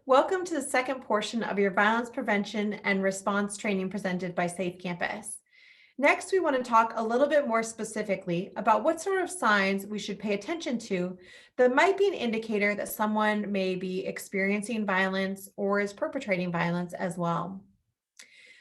Welcome to the second portion of your violence prevention and response training presented by Safe Campus. Next, we want to talk a little bit more specifically about what sort of signs we should pay attention to that might be an indicator that someone may be experiencing violence or is perpetrating violence as well.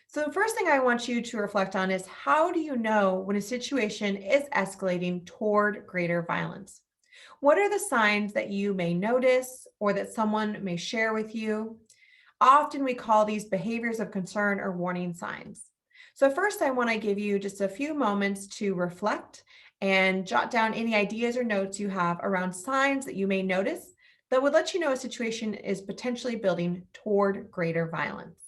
So the first thing I want you to reflect on is, how do you know when a situation is escalating toward greater violence? What are the signs that you may notice or that someone may share with you? Often we call these behaviors of concern or warning signs. So first, I want to give you just a few moments to reflect and jot down any ideas or notes you have around signs that you may notice that would let you know a situation is potentially building toward greater violence.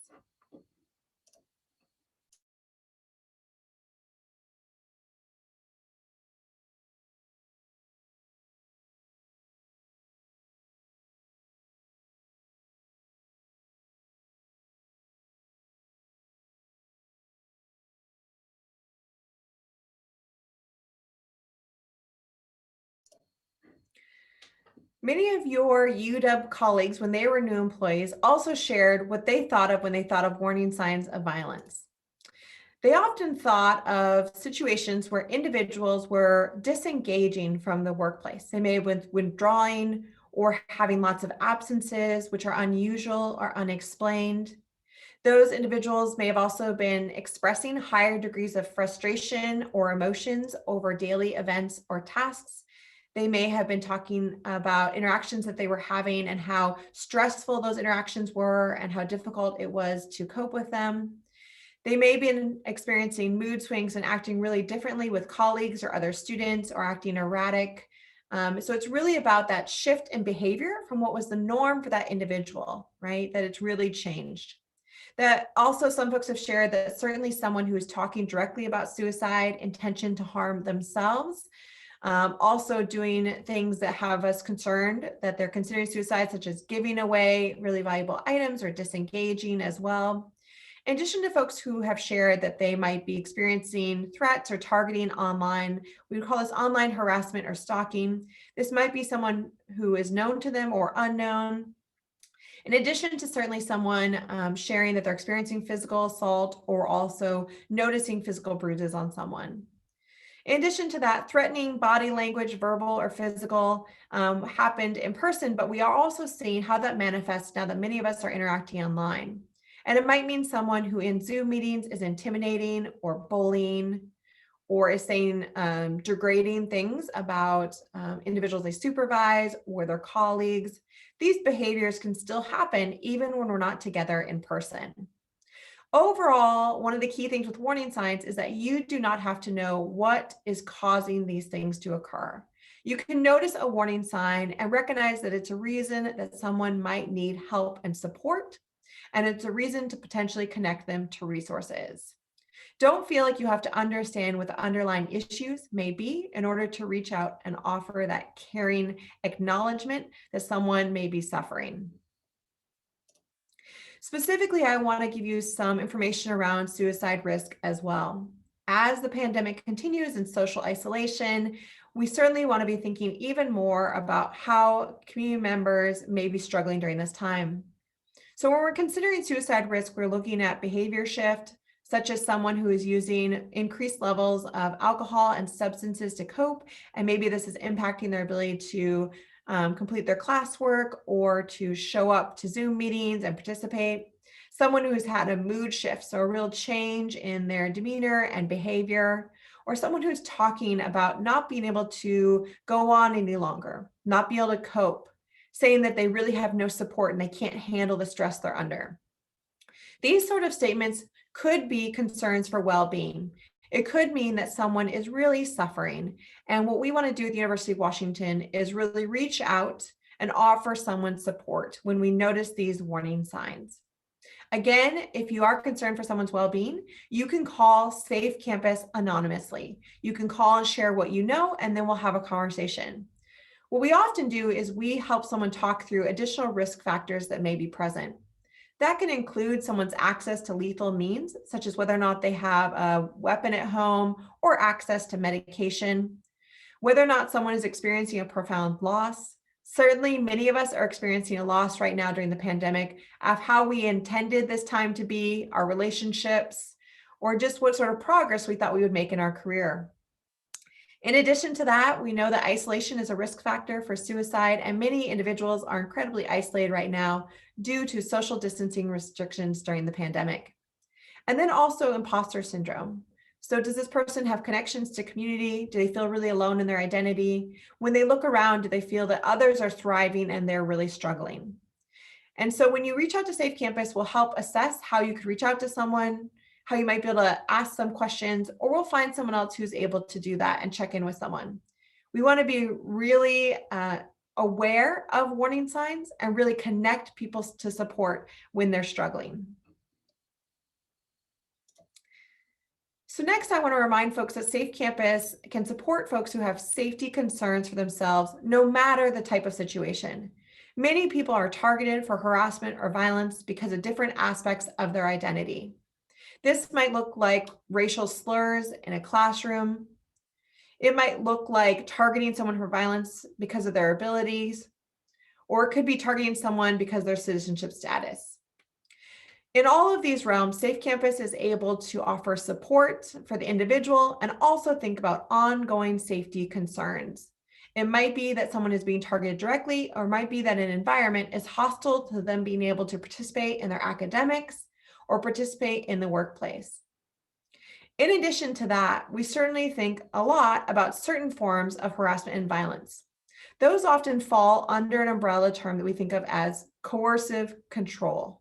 Many of your UW colleagues, when they were new employees, also shared what they thought of when they thought of warning signs of violence. They often thought of situations where individuals were disengaging from the workplace. They may have been withdrawing or having lots of absences, which are unusual or unexplained. Those individuals may have also been expressing higher degrees of frustration or emotions over daily events or tasks. They may have been talking about interactions that they were having and how stressful those interactions were and how difficult it was to cope with them. They may have been experiencing mood swings and acting really differently with colleagues or other students, or acting erratic. So it's really about that shift in behavior from what was the norm for that individual, right? That it's really changed. That also, some folks have shared that certainly someone who is talking directly about suicide, intention to harm themselves, also doing things that have us concerned that they're considering suicide, such as giving away really valuable items or disengaging as well. In addition to folks who have shared that they might be experiencing threats or targeting online, we would call this online harassment or stalking. This might be someone who is known to them or unknown. In addition to certainly someone sharing that they're experiencing physical assault or also noticing physical bruises on someone. In addition to that, threatening body language, verbal or physical, happened in person, but we are also seeing how that manifests now that many of us are interacting online. And it might mean someone who in Zoom meetings is intimidating or bullying, or is saying degrading things about individuals they supervise or their colleagues. These behaviors can still happen even when we're not together in person. Overall, one of the key things with warning signs is that you do not have to know what is causing these things to occur. You can notice a warning sign and recognize that it's a reason that someone might need help and support, and it's a reason to potentially connect them to resources. Don't feel like you have to understand what the underlying issues may be in order to reach out and offer that caring acknowledgement that someone may be suffering. Specifically, I want to give you some information around suicide risk as well. As the pandemic continues and social isolation, we certainly want to be thinking even more about how community members may be struggling during this time. So when we're considering suicide risk, we're looking at behavior shift, such as someone who is using increased levels of alcohol and substances to cope, and maybe this is impacting their ability to complete their classwork or to show up to Zoom meetings and participate. Someone who's had a mood shift, so a real change in their demeanor and behavior, or someone who's talking about not being able to go on any longer, not be able to cope, saying that they really have no support and they can't handle the stress they're under. These sort of statements could be concerns for well-being. It could mean that someone is really suffering. And what we want to do at the University of Washington is really reach out and offer someone support when we notice these warning signs. Again, if you are concerned for someone's well-being, you can call Safe Campus anonymously. You can call and share what you know, and then we'll have a conversation. What we often do is we help someone talk through additional risk factors that may be present. That can include someone's access to lethal means, such as whether or not they have a weapon at home or access to medication, whether or not someone is experiencing a profound loss, Certainly, many of us are experiencing a loss right now during the pandemic of how we intended this time to be, our relationships, or just what sort of progress we thought we would make in our career. In addition to that, we know that isolation is a risk factor for suicide, and many individuals are incredibly isolated right now due to social distancing restrictions during the pandemic. And then also imposter syndrome. So, does this person have connections to community? Do they feel really alone in their identity? When they look around, do they feel that others are thriving and they're really struggling? And so when you reach out to Safe Campus, we'll help assess how you could reach out to someone, how you might be able to ask some questions, or we'll find someone else who's able to do that and check in with someone. We want to be really aware of warning signs and really connect people to support when they're struggling. So next, I want to remind folks that Safe Campus can support folks who have safety concerns for themselves, no matter the type of situation. Many people are targeted for harassment or violence because of different aspects of their identity. This might look like racial slurs in a classroom. It might look like targeting someone for violence because of their abilities, or it could be targeting someone because of their citizenship status. In all of these realms, Safe Campus is able to offer support for the individual and also think about ongoing safety concerns. It might be that someone is being targeted directly, or it might be that an environment is hostile to them being able to participate in their academics or participate in the workplace. In addition to that, we certainly think a lot about certain forms of harassment and violence. Those often fall under an umbrella term that we think of as coercive control.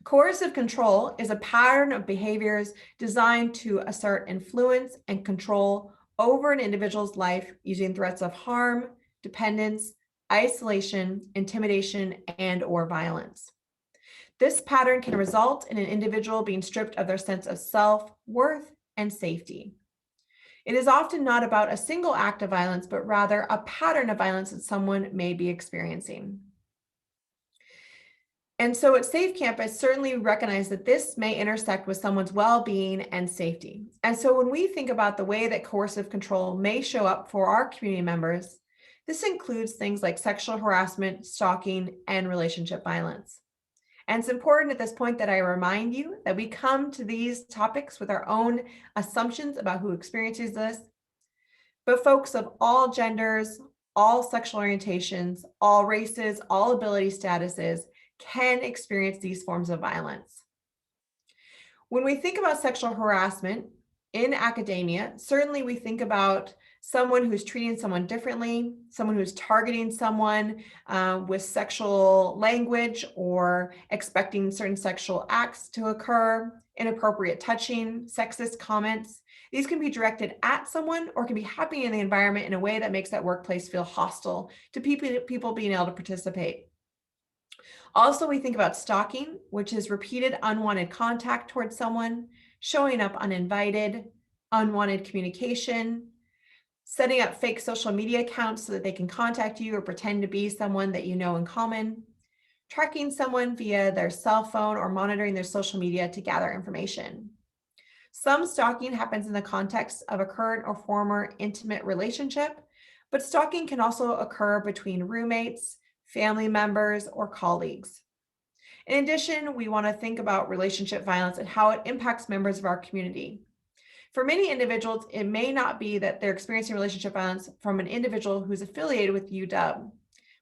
Coercive control is a pattern of behaviors designed to assert influence and control over an individual's life using threats of harm, dependence, isolation, intimidation, and/or violence. This pattern can result in an individual being stripped of their sense of self, worth, and safety. It is often not about a single act of violence, but rather a pattern of violence that someone may be experiencing. And so at Safe Campus, certainly recognize that this may intersect with someone's well-being and safety. And so when we think about the way that coercive control may show up for our community members, this includes things like sexual harassment, stalking, and relationship violence. And it's important at this point that I remind you that we come to these topics with our own assumptions about who experiences this, but folks of all genders, all sexual orientations, all races, all ability statuses can experience these forms of violence. When we think about sexual harassment in academia, certainly we think about someone who's treating someone differently, someone who's targeting someone with sexual language or expecting certain sexual acts to occur, inappropriate touching, sexist comments. These can be directed at someone or can be happening in the environment in a way that makes that workplace feel hostile to people being able to participate. Also, we think about stalking, which is repeated unwanted contact towards someone, showing up uninvited, unwanted communication, setting up fake social media accounts so that they can contact you or pretend to be someone that you know in common, tracking someone via their cell phone or monitoring their social media to gather information. Some stalking happens in the context of a current or former intimate relationship, but stalking can also occur between roommates, family members, or colleagues. In addition, we want to think about relationship violence and how it impacts members of our community. For many individuals, it may not be that they're experiencing relationship violence from an individual who's affiliated with UW,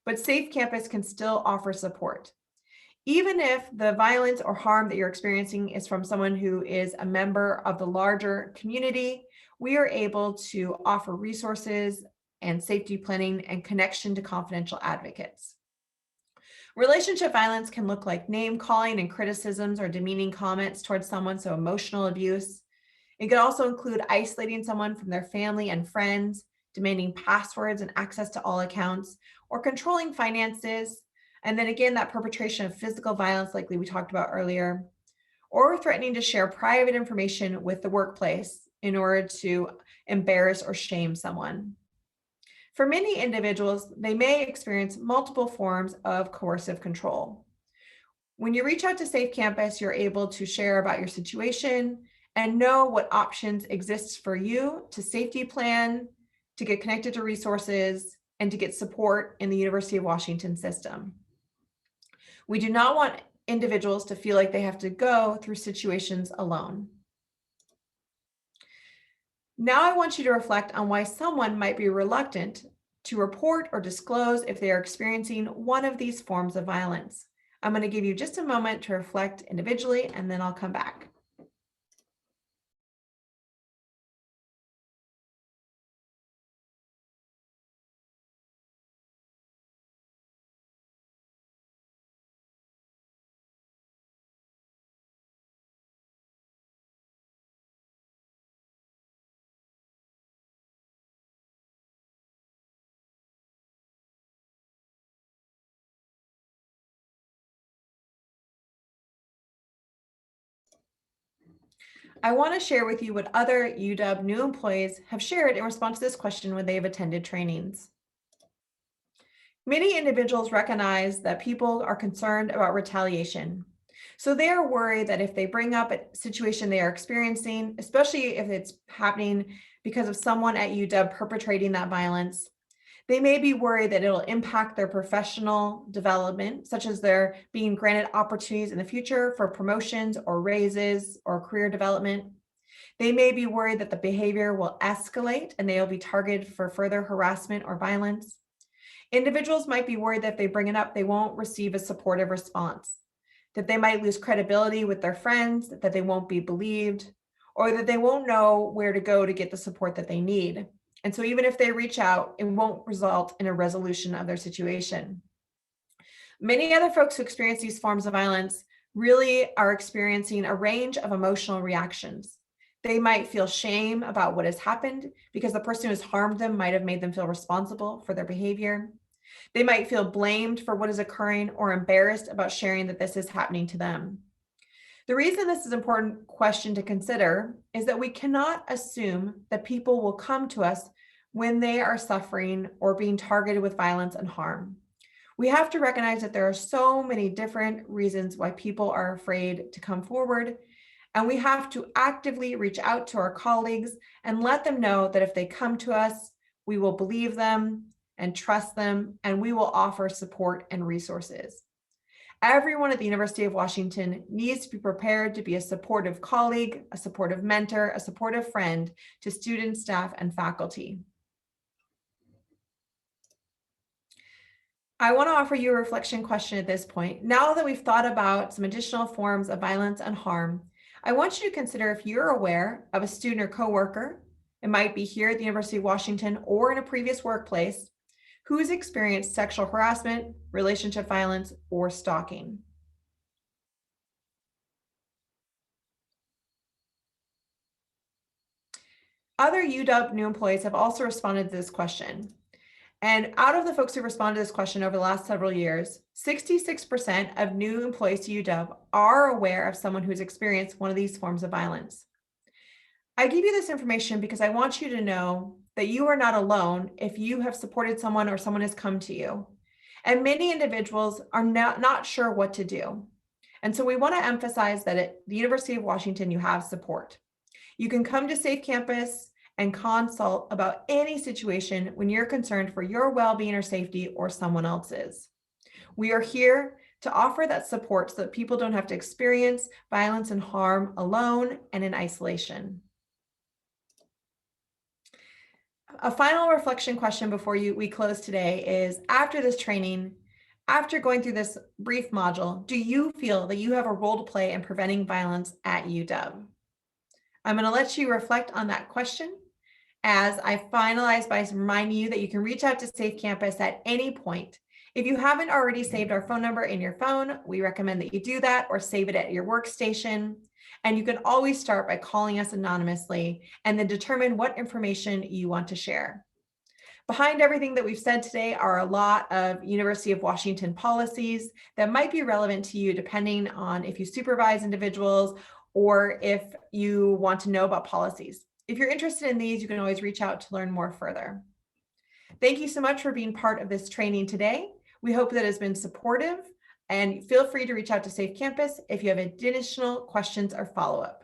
but Safe Campus can still offer support. Even if the violence or harm that you're experiencing is from someone who is a member of the larger community, we are able to offer resources and safety planning and connection to confidential advocates. Relationship violence can look like name calling and criticisms or demeaning comments towards someone, so emotional abuse. It could also include isolating someone from their family and friends, demanding passwords and access to all accounts, or controlling finances. And then again, that perpetration of physical violence, like we talked about earlier, or threatening to share private information with the workplace in order to embarrass or shame someone. For many individuals, they may experience multiple forms of coercive control. When you reach out to Safe Campus, you're able to share about your situation and know what options exist for you to safety plan, to get connected to resources, and to get support in the University of Washington system. We do not want individuals to feel like they have to go through situations alone. Now I want you to reflect on why someone might be reluctant to report or disclose if they are experiencing one of these forms of violence. I'm going to give you just a moment to reflect individually, and then I'll come back. I want to share with you what other UW new employees have shared in response to this question when they have attended trainings. Many individuals recognize that people are concerned about retaliation. So they are worried that if they bring up a situation they are experiencing, especially if it's happening because of someone at UW perpetrating that violence, they may be worried that it'll impact their professional development, such as they're being granted opportunities in the future for promotions or raises or career development. They may be worried that the behavior will escalate and they'll be targeted for further harassment or violence. Individuals might be worried that if they bring it up, they won't receive a supportive response, that they might lose credibility with their friends, that they won't be believed, or that they won't know where to go to get the support that they need. And so even if they reach out, it won't result in a resolution of their situation. Many other folks who experience these forms of violence really are experiencing a range of emotional reactions. They might feel shame about what has happened because the person who's harmed them might have made them feel responsible for their behavior. They might feel blamed for what is occurring or embarrassed about sharing that this is happening to them. The reason this is an important question to consider is that we cannot assume that people will come to us when they are suffering or being targeted with violence and harm. We have to recognize that there are so many different reasons why people are afraid to come forward, and we have to actively reach out to our colleagues and let them know that if they come to us, we will believe them and trust them, and we will offer support and resources. Everyone at the University of Washington needs to be prepared to be a supportive colleague, a supportive mentor, a supportive friend to students, staff, and faculty. I want to offer you a reflection question at this point. Now that we've thought about some additional forms of violence and harm, I want you to consider if you're aware of a student or coworker, it might be here at the University of Washington or in a previous workplace, who's experienced sexual harassment, relationship violence, or stalking. Other UW new employees have also responded to this question. And out of the folks who responded to this question over the last several years, 66% of new employees to UW are aware of someone who's experienced one of these forms of violence. I give you this information because I want you to know that you are not alone if you have supported someone or someone has come to you. And many individuals are not sure what to do. And so we want to emphasize that at the University of Washington, you have support. You can come to Safe Campus and consult about any situation when you're concerned for your well-being or safety or someone else's. We are here to offer that support so that people don't have to experience violence and harm alone and in isolation. A final reflection question before we close today is, after this training, after going through this brief module, do you feel that you have a role to play in preventing violence at UW? I'm going to let you reflect on that question as I finalize by reminding you that you can reach out to Safe Campus at any point. If you haven't already saved our phone number in your phone, we recommend that you do that or save it at your workstation. And you can always start by calling us anonymously and then determine what information you want to share. Behind everything that we've said today are a lot of University of Washington policies that might be relevant to you depending on if you supervise individuals or if you want to know about policies. If you're interested in these, you can always reach out to learn more further. Thank you so much for being part of this training today. We hope that it's been supportive, and feel free to reach out to Safe Campus if you have additional questions or follow-up.